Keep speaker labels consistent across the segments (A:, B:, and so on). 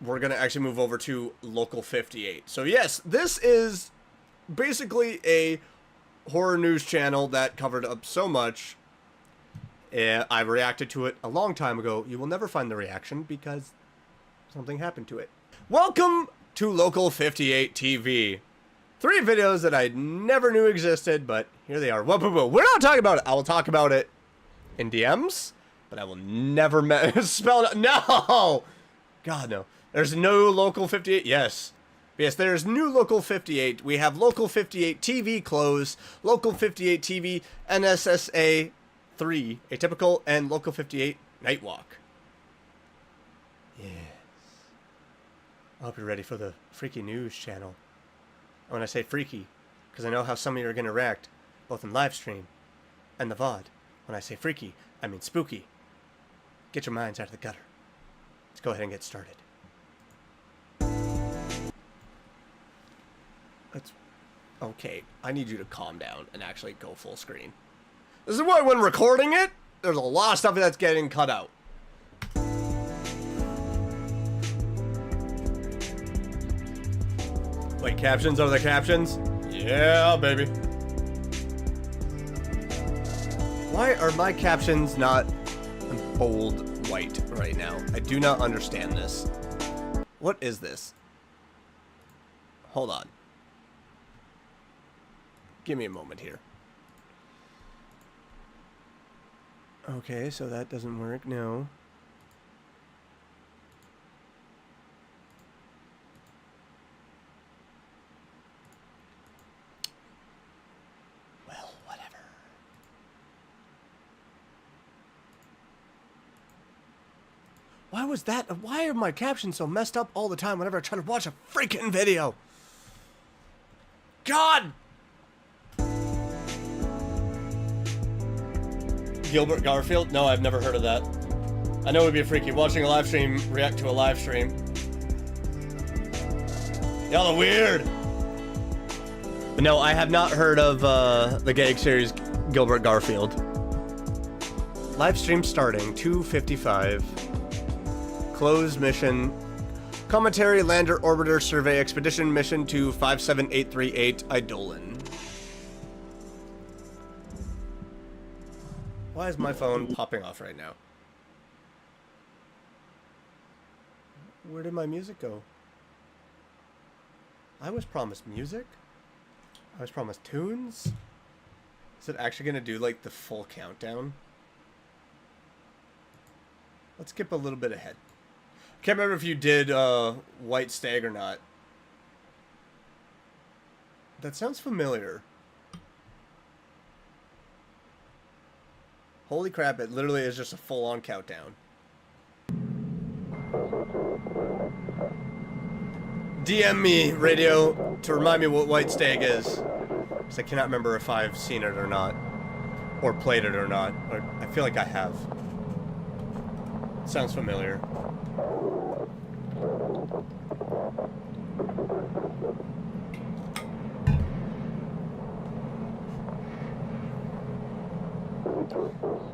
A: we're going to actually move over to Local 58. So yes, this is basically a horror news channel that covered up so much. I reacted to it a long time ago. You will never find the reaction because something happened to it. Welcome to Local 58 TV. 3 videos that I never knew existed, but here they are. We're not talking about it. I will talk about it in DMs, but I will never spell it. No! God, no. There's no Local 58. Yes. Yes, there's new Local 58. We have Local 58 TV Close, Local 58 TV NSSA 3, Atypical, and Local 58 Nightwalk. Yes. I hope you're ready for the freaky news channel. When I say freaky, because I know how some of you are going to react, both in live stream and the VOD. When I say freaky, I mean spooky. Get your minds out of the gutter. Let's go ahead and get started. Okay, I need you to calm down and actually go full screen. This is why when recording it, there's a lot of stuff that's getting cut out. Wait, captions are the captions? Yeah, baby. Why are my captions not in bold white right now? I do not understand this. What is this? Hold on. Give me a moment here. Okay, so that doesn't work, no. Well, whatever. Why was that? Why are my captions so messed up all the time whenever I try to watch a freaking video? God! Gilbert Garfield? No, I've never heard of that. I know it would be freaky watching a live stream react to a live stream. Y'all are weird. But no, I have not heard of the gag series Gilbert Garfield. Live stream starting 2:55. Closed mission. Commentary Lander Orbiter Survey Expedition mission to 57838 Eidolon. Why is my phone popping off right now? Where did my music go? I was promised music? I was promised tunes? Is it actually going to do like the full countdown? Let's skip a little bit ahead. I can't remember if you did White Stag or not. That sounds familiar. Holy crap, it literally is just a full-on countdown. DM me, radio, to remind me what White Stag is. Because I cannot remember if I've seen it or not. Or played it or not. Or I feel like I have. It sounds familiar.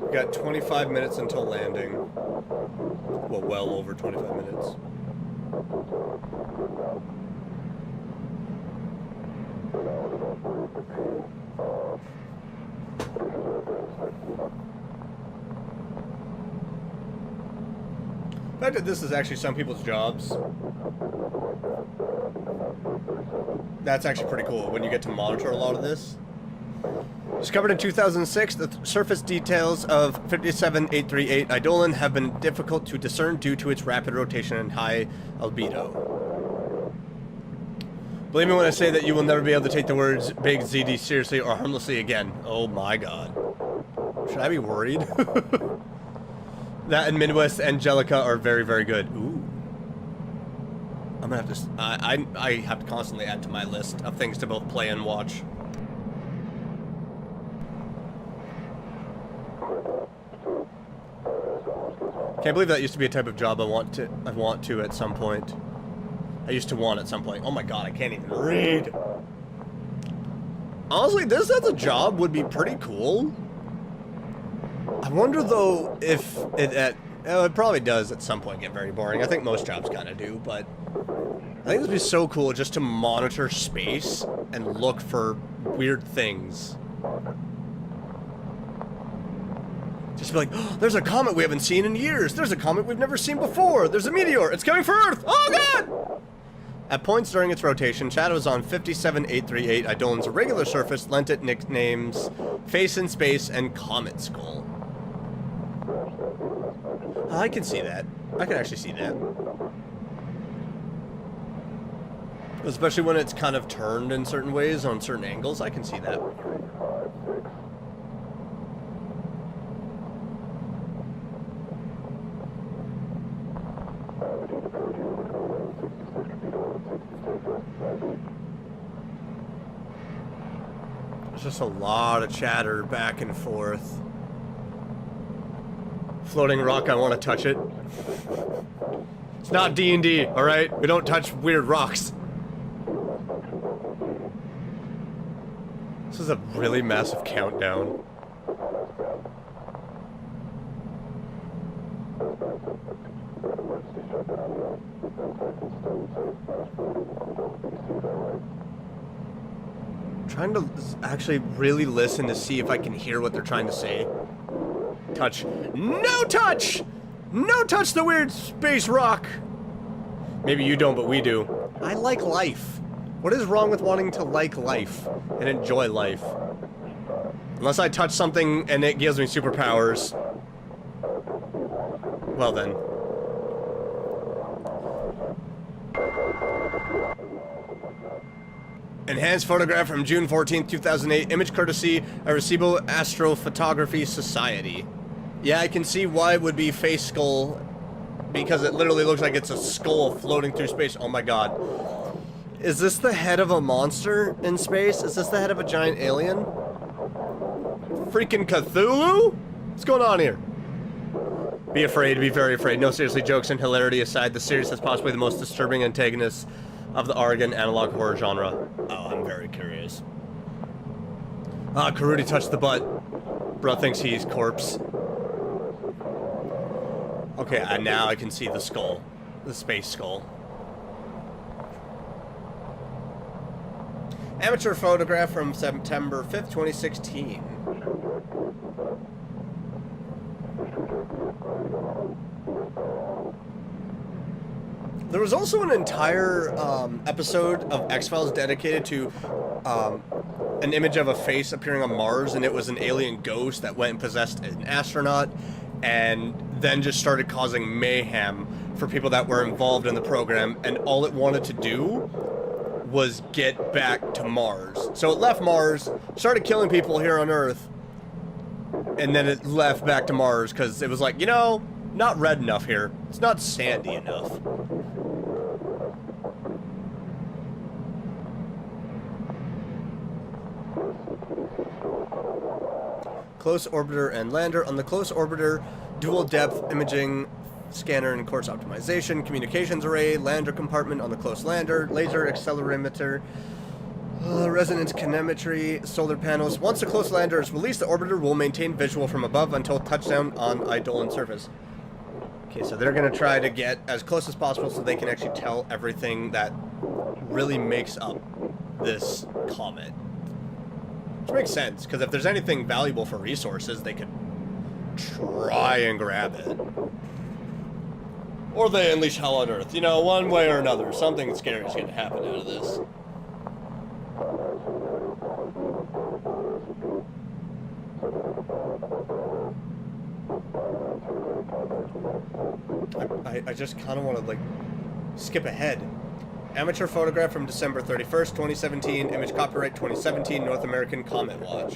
A: We got 25 minutes until landing. Well over 25 minutes. The fact that this is actually some people's jobs, that's actually pretty cool when you get to monitor a lot of this. Discovered in 2006, the surface details of 57838 Eidolon have been difficult to discern due to its rapid rotation and high albedo. Believe me when I say that you will never be able to take the words Big ZD seriously or harmlessly again. Oh my god. Should I be worried? That and Midwest Angelica are very, very good. Ooh. I'm gonna have to... I have to constantly add to my list of things to both play and watch. Can't believe that used to be a type of job I want to at some point. I used to want at some point. Oh my god, I can't even read. Honestly, this as a job would be pretty cool. I wonder though if it Oh, it probably does at some point get very boring. I think most jobs kind of do, but I think it would be so cool just to monitor space and look for weird things. Just be like, oh, there's a comet we haven't seen in years. There's a comet we've never seen before. There's a meteor. It's coming for Earth. Oh, God! At points during its rotation, shadows on 57838 Eidolon's irregular surface lent it nicknames Face in Space and Comet Skull. Oh, I can see that. I can actually see that. Especially when it's kind of turned in certain ways on certain angles, I can see that. There's just a lot of chatter back and forth. Floating rock, I want to touch it. It's not D&D, alright? We don't touch weird rocks. This is a really massive countdown. Trying to actually really listen to see if I can hear what they're trying to say. Touch. No touch! No touch the weird space rock! Maybe you don't, but we do. I like life. What is wrong with wanting to like life and enjoy life? Unless I touch something and it gives me superpowers. Well then. Enhanced photograph from June 14th, 2008. Image courtesy Arecibo Astrophotography Society. Yeah, I can see why it would be face skull. Because it literally looks like it's a skull floating through space. Oh my god. Is this the head of a monster in space? Is this the head of a giant alien? Freaking Cthulhu? What's going on here? Be afraid, be very afraid. No, seriously, jokes and hilarity aside, the series has possibly the most disturbing antagonist of the Oregon analog horror genre. Oh, I'm very curious. Ah, Karudi touched the butt. Bro thinks he's corpse. Okay, now I can see the skull. The space skull. Amateur photograph from September 5th, 2016. There was also an entire episode of X-Files dedicated to an image of a face appearing on Mars, and it was an alien ghost that went and possessed an astronaut, and then just started causing mayhem for people that were involved in the program, and all it wanted to do was get back to Mars. So it left Mars, started killing people here on Earth, and then it left back to Mars because it was like, you know, not red enough here. It's not sandy enough. Close orbiter and lander. On the close orbiter, dual depth imaging scanner and course optimization, communications array, lander compartment on the close lander, laser accelerometer, resonance kinemetry, solar panels. Once the close lander is released, the orbiter will maintain visual from above until touchdown on Eidolon surface. Okay, so they're going to try to get as close as possible so they can actually tell everything that really makes up this comet. Which makes sense, because if there's anything valuable for resources, they could try and grab it. Or they unleash hell on Earth. You know, one way or another. Something scary is going to happen out of this. I just kind of want to, like, skip ahead. Amateur photograph from December 31st, 2017. Image copyright 2017, North American Comet Watch.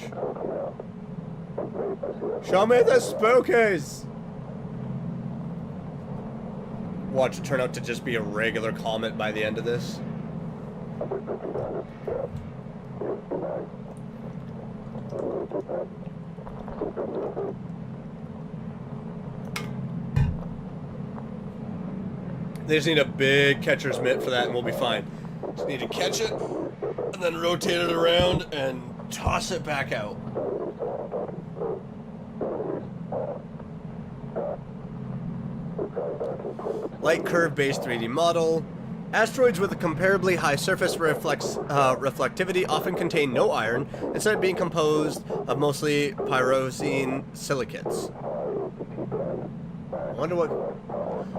A: Show me the spookies! Watch it turn out to just be a regular comet by the end of this. They just need a big catcher's mitt for that and we'll be fine. Just need to catch it and then rotate it around and toss it back out. light curve-based 3D model. Asteroids with a comparably high surface reflectivity often contain no iron, instead of being composed of mostly pyroxene silicates. I wonder what...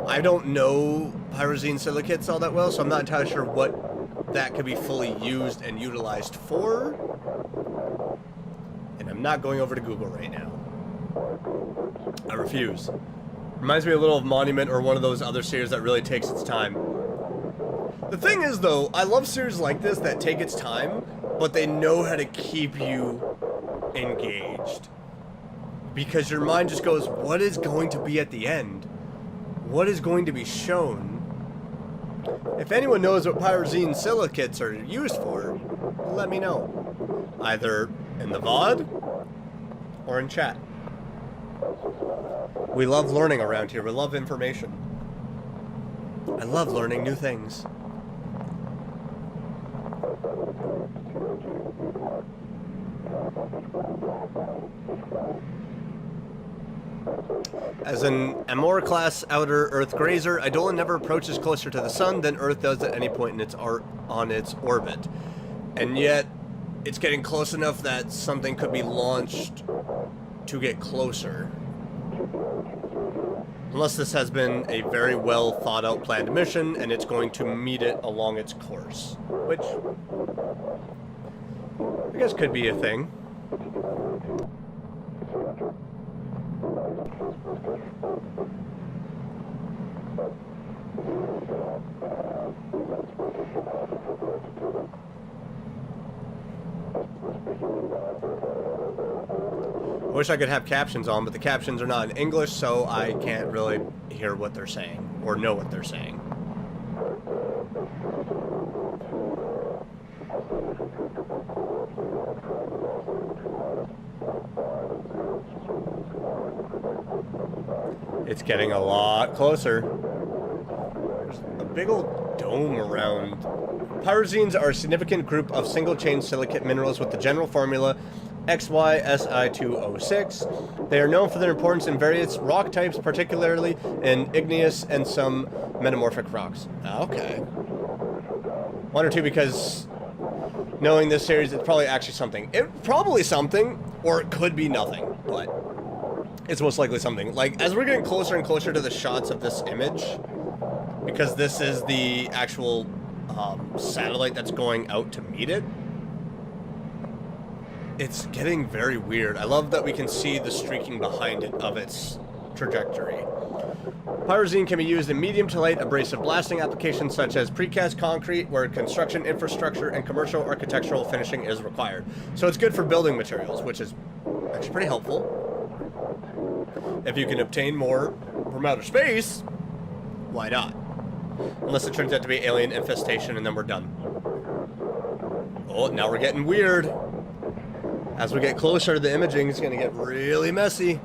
A: I don't know pyroxene silicates all that well, so I'm not entirely sure what that could be fully used and utilized for. And I'm not going over to Google right now. I refuse. Reminds me a little of Monument or one of those other series that really takes its time. The thing is, though, I love series like this that take its time, but they know how to keep you engaged. Because your mind just goes, what is going to be at the end? What is going to be shown? If anyone knows what pyroxene silicates are used for, let me know. Either in the VOD or in chat. We love learning around here. We love information. I love learning new things. As an Amor-class outer Earth grazer, Idola never approaches closer to the sun than Earth does at any point in its on its orbit. And yet, it's getting close enough that something could be launched to get closer. Unless this has been a very well thought out planned mission and it's going to meet it along its course. Which, I guess could be a thing. I wish I could have captions on, but the captions are not in English, so I can't really hear what they're saying, or know what they're saying. It's getting a lot closer. There's a big old dome around. Pyroxenes are a significant group of single-chain silicate minerals with the general formula XYSI2O6. They are known for their importance in various rock types, particularly in igneous and some metamorphic rocks. Okay. One or two, because knowing this series, it's probably actually something. Probably something, or it could be nothing, but it's most likely something. Like, as we're getting closer and closer to the shots of this image, because this is the actual satellite that's going out to meet it, it's getting very weird. I love that we can see the streaking behind it of its trajectory. Pyroxene can be used in medium to light abrasive blasting applications such as precast concrete, where construction infrastructure and commercial architectural finishing is required. So it's good for building materials, which is actually pretty helpful. If you can obtain more from outer space, why not? Unless it turns out to be alien infestation and then we're done. Oh, now we're getting weird. As we get closer, the imaging is going to get really messy.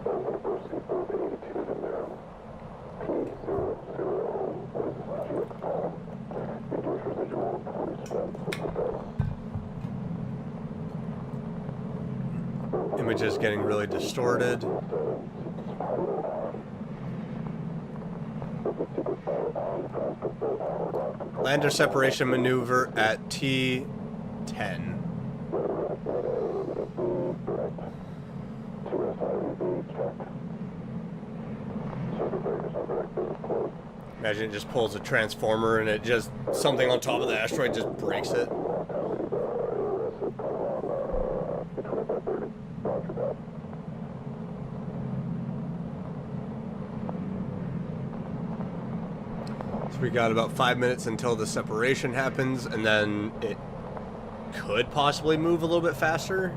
A: Image is getting really distorted. Lander separation maneuver at T10. Imagine it just pulls a transformer and it just, something on top of the asteroid just breaks it. So we got about 5 minutes until the separation happens, and then it could possibly move a little bit faster.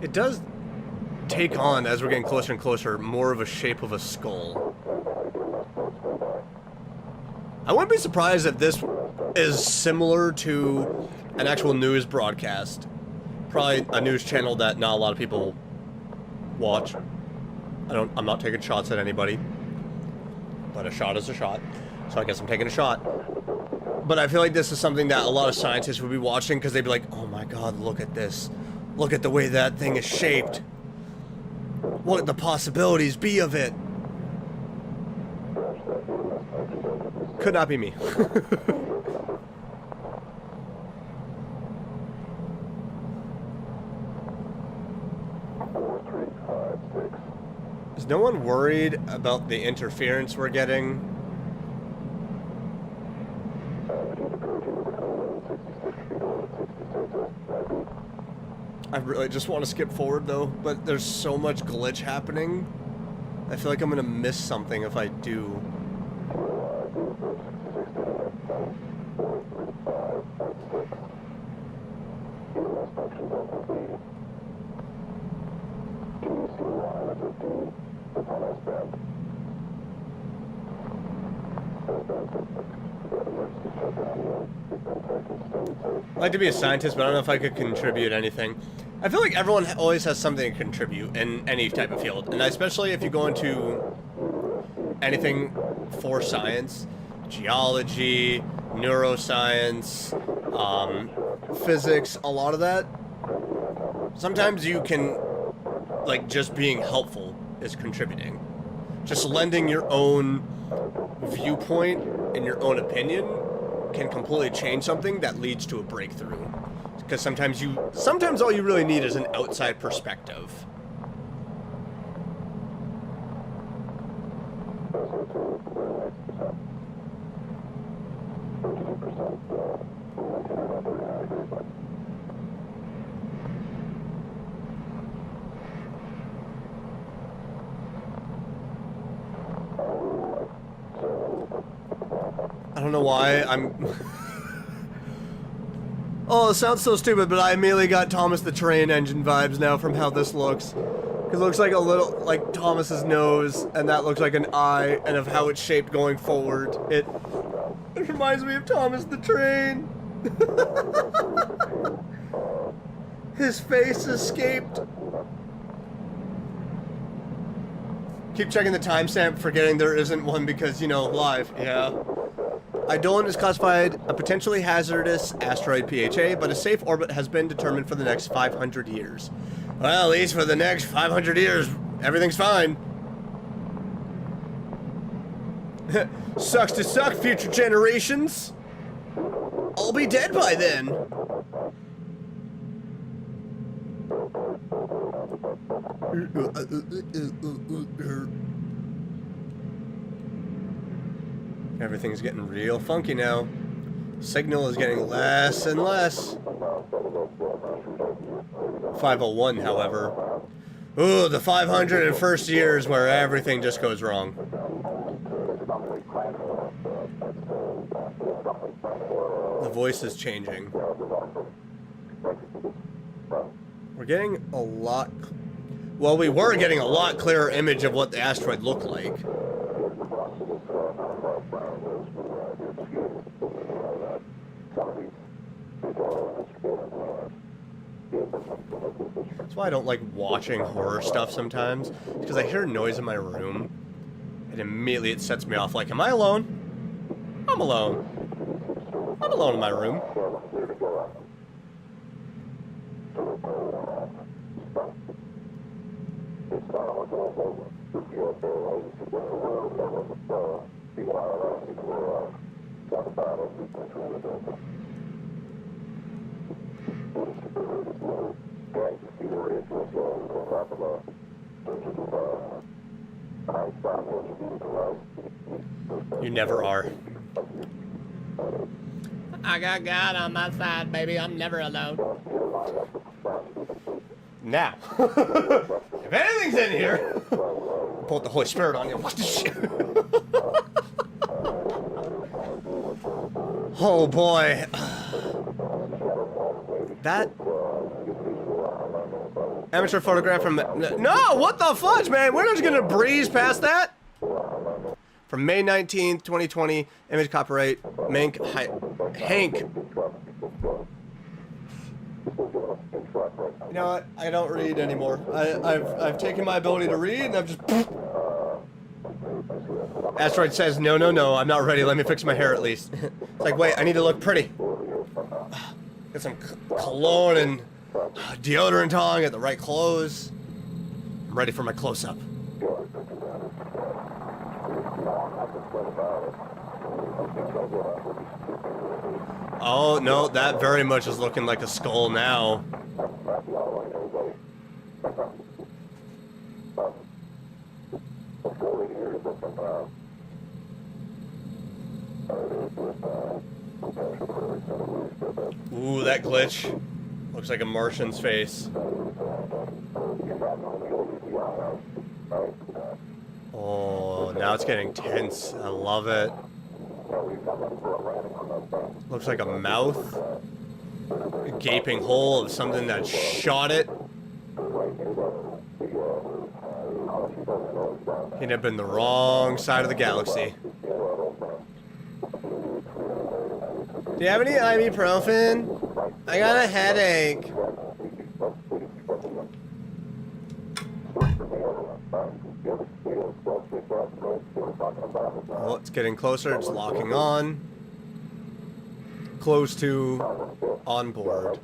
A: It does take on, as we're getting closer and closer, more of a shape of a skull. I wouldn't be surprised if this is similar to an actual news broadcast. Probably a news channel that not a lot of people watch. I'm not taking shots at anybody. But a shot is a shot. So I guess I'm taking a shot. But I feel like this is something that a lot of scientists would be watching because they'd be like, oh my god, look at this. Look at the way that thing is shaped. What would the possibilities be of it? Could not be me. Is no one worried about the interference we're getting? I really just want to skip forward though, but there's so much glitch happening. I feel like I'm gonna miss something if I do. I'd like to be a scientist, but I don't know if I could contribute anything. I feel like everyone always has something to contribute in any type of field, and especially if you go into anything for science, geology, neuroscience, physics, a lot of that. Sometimes you can, like, just being helpful is contributing. Just lending your own viewpoint and your own opinion can completely change something that leads to a breakthrough. Because sometimes all you really need is an outside perspective. I don't know why I'm... Oh, it sounds so stupid, but I immediately got Thomas the Train Engine vibes now from how this looks. Because it looks like a little, like Thomas's nose, and that looks like an eye, and of how it's shaped going forward. It reminds me of Thomas the Train. His face escaped. Keep checking the timestamp, forgetting there isn't one because, you know, live. Yeah. Eidolon is classified a potentially hazardous asteroid PHA, but a safe orbit has been determined for the next 500 years. Well, at least for the next 500 years, everything's fine. Sucks to suck, future generations. I'll be dead by then. Everything's getting real funky now. Signal is getting less and less. 501, however. Ooh, the 501st years where everything just goes wrong. The voice is changing. We're getting a lot... Well, we were getting a lot clearer image of what the asteroid looked like. That's why I don't like watching horror stuff sometimes, because I hear a noise in my room, and immediately it sets me off like, am I alone? I'm alone. I'm alone in my room. You never are. I got God on my side, baby. I'm never alone. Now, if anything's in here, pull the Holy Spirit on you. What the shit? Oh boy. That amateur photograph from... No, what the fudge, man? We're just gonna breeze past that. From May 19th, 2020, image copyright, Hank. You know what? I don't read anymore. I've taken my ability to read, and I've just... Asteroid says, no, no, no, I'm not ready. Let me fix my hair at least. It's like, wait, I need to look pretty. Get some cologne and deodorant on, get the right clothes. I'm ready for my close-up. Oh, no, that very much is looking like a skull now. Ooh, that glitch. Looks like a Martian's face. Oh, now it's getting tense. I love it. Looks like a mouth. A gaping hole of something that shot it. He'd have been the wrong side of the galaxy. Do you have any ibuprofen? I got a headache. Oh, it's getting closer. It's locking on. Close to on board.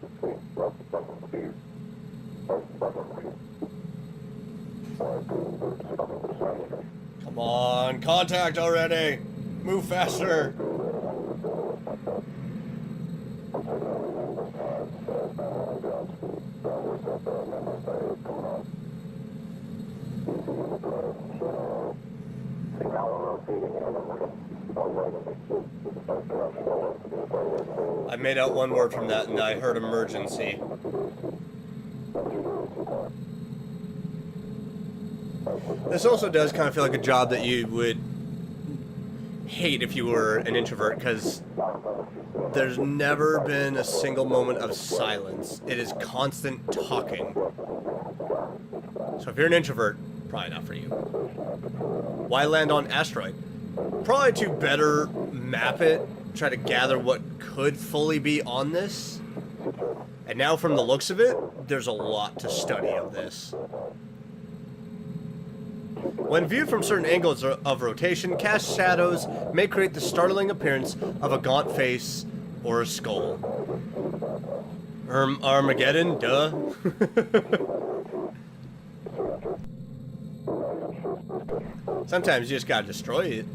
A: Come on, contact already. Move faster. I made out one word from that and I heard emergency. This also does kind of feel like a job that you would hate if you were an introvert, because there's never been a single moment of silence. It is constant talking. So if you're an introvert, probably not for you. Why land on asteroid? Probably to better map it, try to gather what could fully be on this. And now from the looks of it, there's a lot to study of this. When viewed from certain angles of rotation, cast shadows may create the startling appearance of a gaunt face or a skull. Armageddon, duh. Sometimes you just gotta destroy it.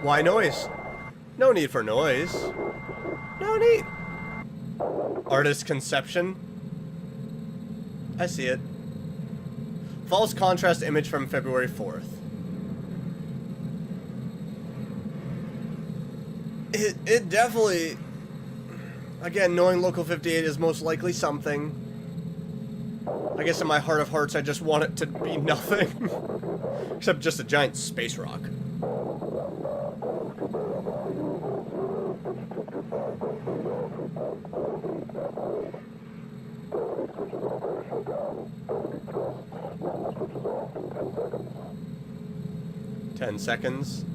A: Why noise? No need for noise. No need. Artist conception. I see it. False contrast image from February 4th. It definitely... Again, knowing Local 58 is most likely something. I guess in my heart of hearts, I just want it to be nothing. Except just a giant space rock. Ten seconds.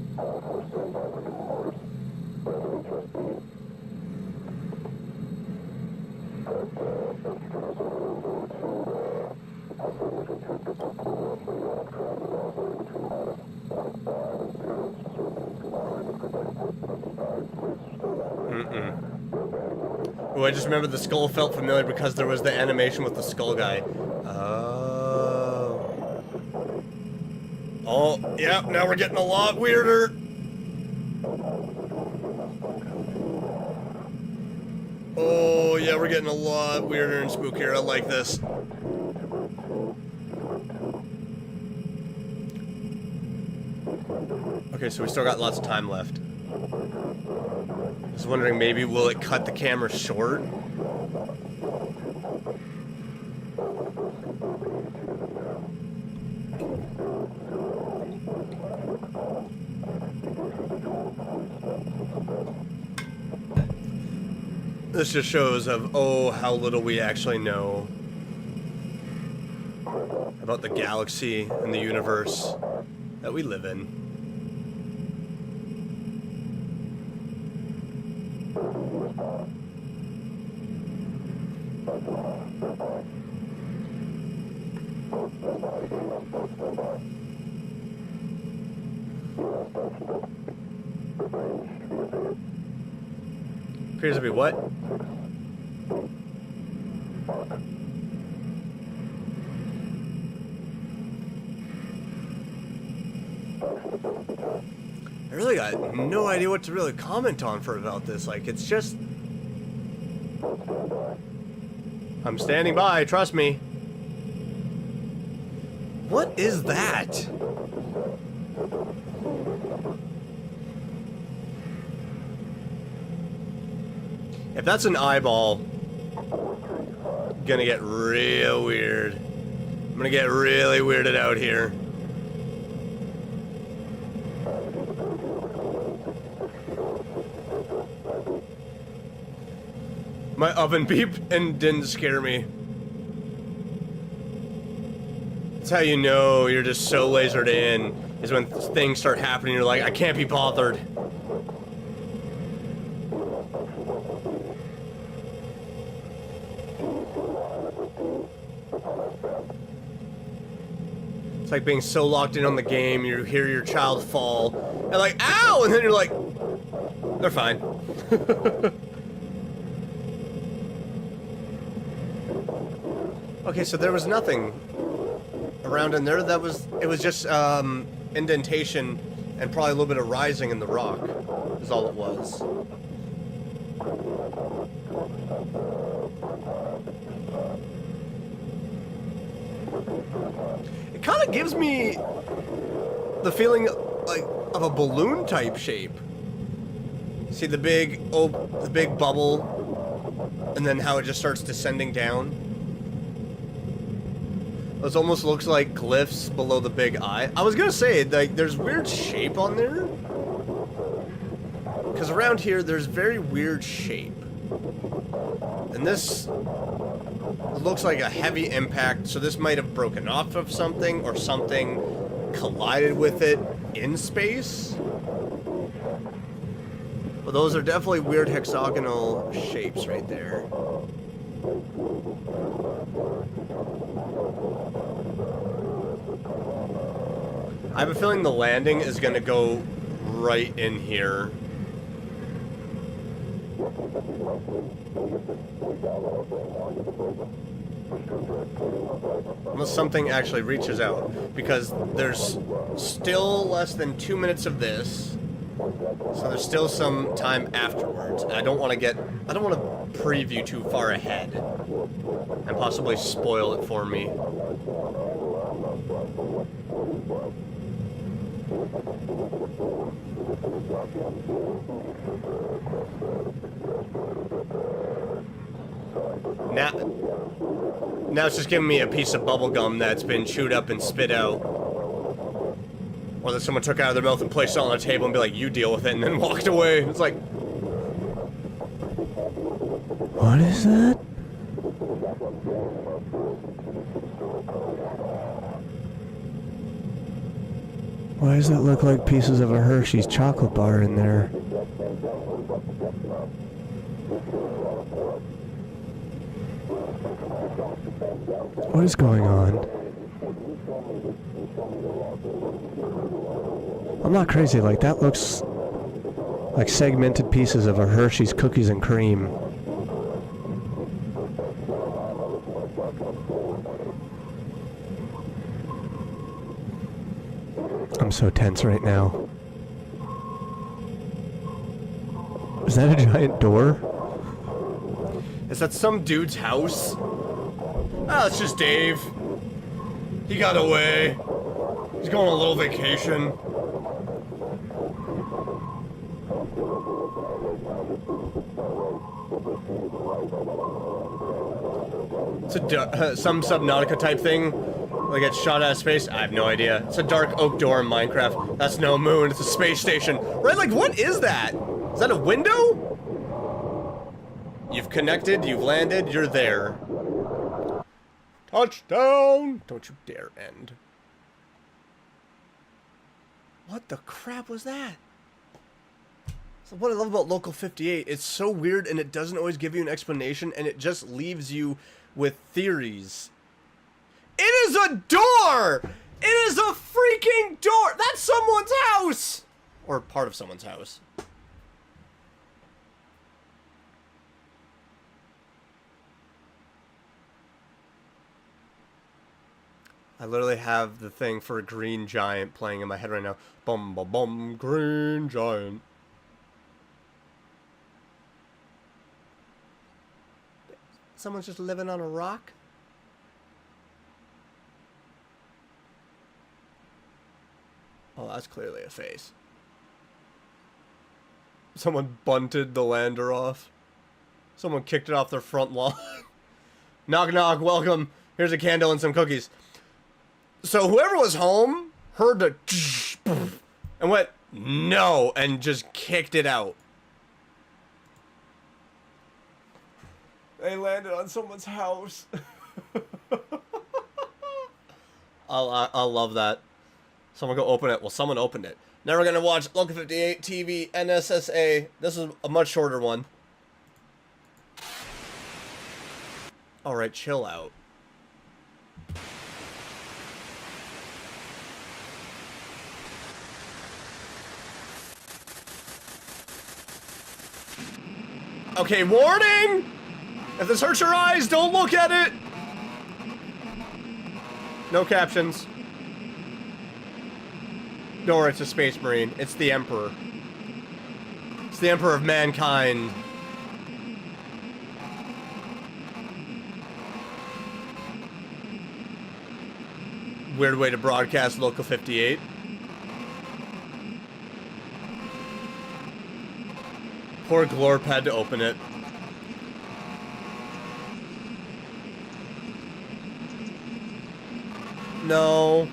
A: Oh, I just remember the skull felt familiar because there was the animation with the skull guy. Oh, yeah, now we're getting a lot weirder. Oh, yeah, we're getting a lot weirder and spookier. I like this. Okay, so we still got lots of time left. I was wondering, maybe will it cut the camera short? This just shows of, oh, how little we actually know about the galaxy and the universe that we live in. Appears to be what? I really got no idea what to really comment on about this. Like, it's just... I'm standing by, trust me. What is that? If that's an eyeball, gonna get real weird. I'm gonna get really weirded out here. My oven beeped and didn't scare me. That's how you know you're just so lasered in, is when things start happening, you're like, I can't be bothered. It's like being so locked in on the game, you hear your child fall, and like, ow! And then you're like, they're fine. Okay, so there was nothing around in there. It was just indentation and probably a little bit of rising in the rock is all it was. It kind of gives me the feeling like of a balloon type shape. See the big bubble, and then how it just starts descending down. This almost looks like glyphs below the big eye. I was gonna say, like, there's weird shape on there. Because around here, there's very weird shape. And this looks like a heavy impact, so this might have broken off of something, or something collided with it in space. But those are definitely weird hexagonal shapes right there. I have a feeling the landing is going to go right in here. Unless something actually reaches out. Because there's still less than 2 minutes of this. So there's still some time afterwards. And I don't want to preview too far ahead. And possibly spoil it for me. Now it's just giving me a piece of bubble gum that's been chewed up and spit out. Or that someone took out of their mouth and placed it on a table and be like, you deal with it, and then walked away. It's like...
B: What is that? Why does that look like pieces of a Hershey's chocolate bar in there? What is going on? I'm not crazy, like that looks like segmented pieces of a Hershey's cookies and cream. I'm so tense right now. Is that a giant door?
A: Is that some dude's house? Ah, it's just Dave. He got away. He's going on a little vacation. It's some Subnautica type thing. Like it's shot out of space. I have no idea. It's a dark oak door in Minecraft. That's no moon. It's a space station. Right? Like, what is that? Is that a window? You've connected. You've landed. You're there. Touchdown! Don't you dare end. What the crap was that? So what I love about Local 58, it's so weird and it doesn't always give you an explanation and it just leaves you with theories. It is a door! It is a freaking door! That's someone's house! Or part of someone's house. I literally have the thing for a Green Giant playing in my head right now. Bum bum bum, Green Giant. Someone's just living on a rock? Oh, that's clearly a face. Someone bunted the lander off. Someone kicked it off their front lawn. Knock knock, welcome. Here's a candle and some cookies. So whoever was home heard the and went, no, and just kicked it out. They landed on someone's house. I'll love that. Someone go open it. Well, someone opened it. Now we're going to watch Local 58 TV NSSA. This is a much shorter one. Alright, chill out. Okay, warning! If this hurts your eyes, don't look at it! No captions. Don't worry, it's a space marine. It's the Emperor. It's the Emperor of mankind. Weird way to broadcast Local 58. Poor Glorp had to open it. No.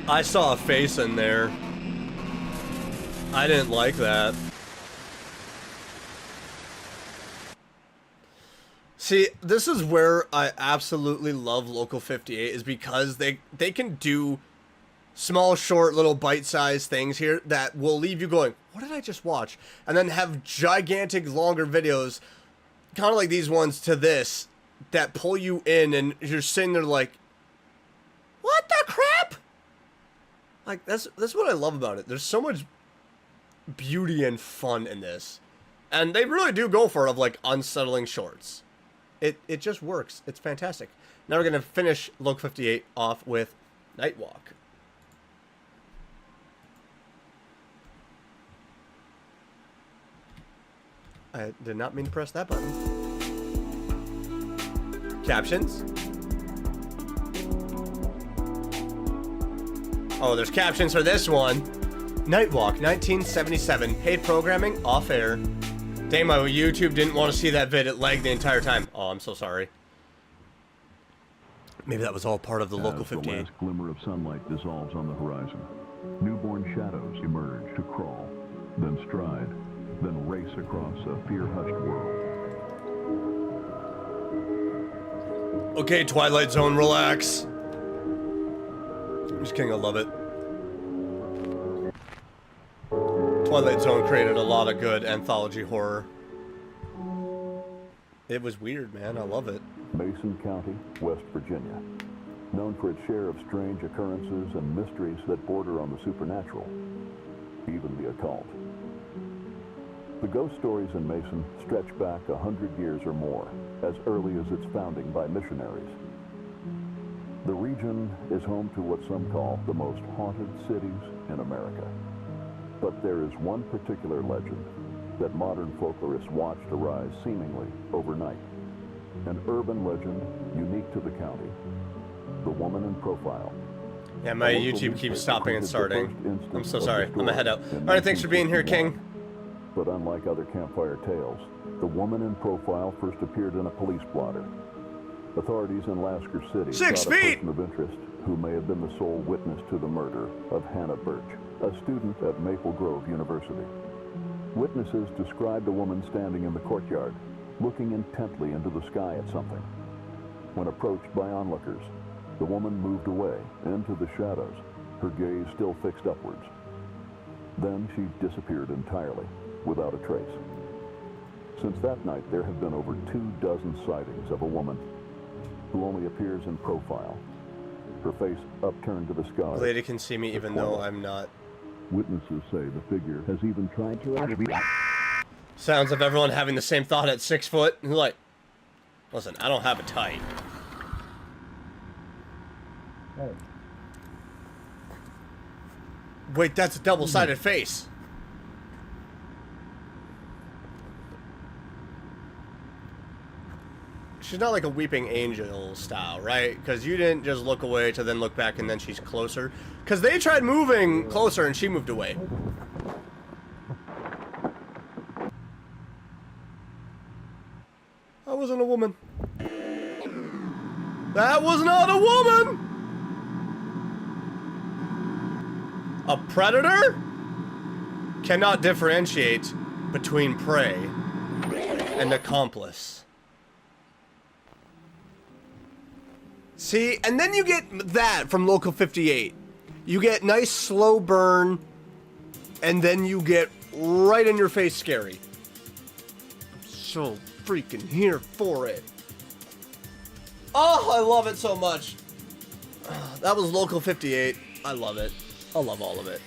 A: I saw a face in there. I didn't like that. See, this is where I absolutely love Local 58, is because they can do small, short, little bite-sized things here that will leave you going, what did I just watch? And then have gigantic, longer videos, kind of like these ones to this, that pull you in and you're sitting there like, what the crap? Like, that's what I love about it. There's so much beauty and fun in this. And they really do go for it of, like, unsettling shorts. It just works. It's fantastic. Now we're going to finish Local 58 off with Nightwalk. I did not mean to press that button. Captions. Oh, there's captions for this one. Nightwalk, 1977. Paid programming, off air. Dang, my YouTube didn't want to see that vid. It lagged the entire time. Oh, I'm so sorry. Maybe that was all part of the Local 58.
C: The last glimmer of sunlight dissolves on the horizon, newborn shadows emerge to crawl, then stride, then race across a fear-hushed world.
A: Okay, Twilight Zone, relax. I'm just kidding, I love it. Twilight Zone created a lot of good anthology horror. It was weird, man. I love it.
C: Mason County, West Virginia. Known for its share of strange occurrences and mysteries that border on the supernatural, even the occult. The ghost stories in Mason stretch back 100 years or more, as early as its founding by missionaries. The region is home to what some call the most haunted cities in America. But there is one particular legend that modern folklorists watched arise seemingly overnight. An urban legend unique to the county. The woman in profile.
A: Yeah, my YouTube keeps stopping and starting. I'm so sorry. I'm gonna head out. Alright, thanks for being here, King.
C: But unlike other campfire tales, the woman in profile first appeared in a police blotter. Authorities in Lasker City
A: 6
C: sought a
A: feet!
C: person of interest who may have been the sole witness to the murder of Hannah Birch, a student at Maple Grove University. Witnesses described a woman standing in the courtyard, looking intently into the sky at something. When approached by onlookers, the woman moved away into the shadows, her gaze still fixed upwards. Then she disappeared entirely, without a trace. Since that night, there have been over 24 sightings of a woman who only appears in profile, her face upturned to the sky.
A: Lady can see me even though I'm not.
C: Witnesses say the figure has even tried to...
A: Sounds of everyone having the same thought at 6 foot. Like, listen, I don't have a type.
D: Hey.
A: Wait, that's a double-sided face. She's not like a weeping angel style, right? Because you didn't just look away to then look back and then she's closer. Because they tried moving closer and she moved away. That wasn't a woman. That was not a woman! A predator cannot differentiate between prey and accomplice. See, and then you get that from Local 58. You get nice slow burn, and then you get right in your face scary. I'm so freaking here for it. Oh, I love it so much. That was Local 58. I love it. I love all of it.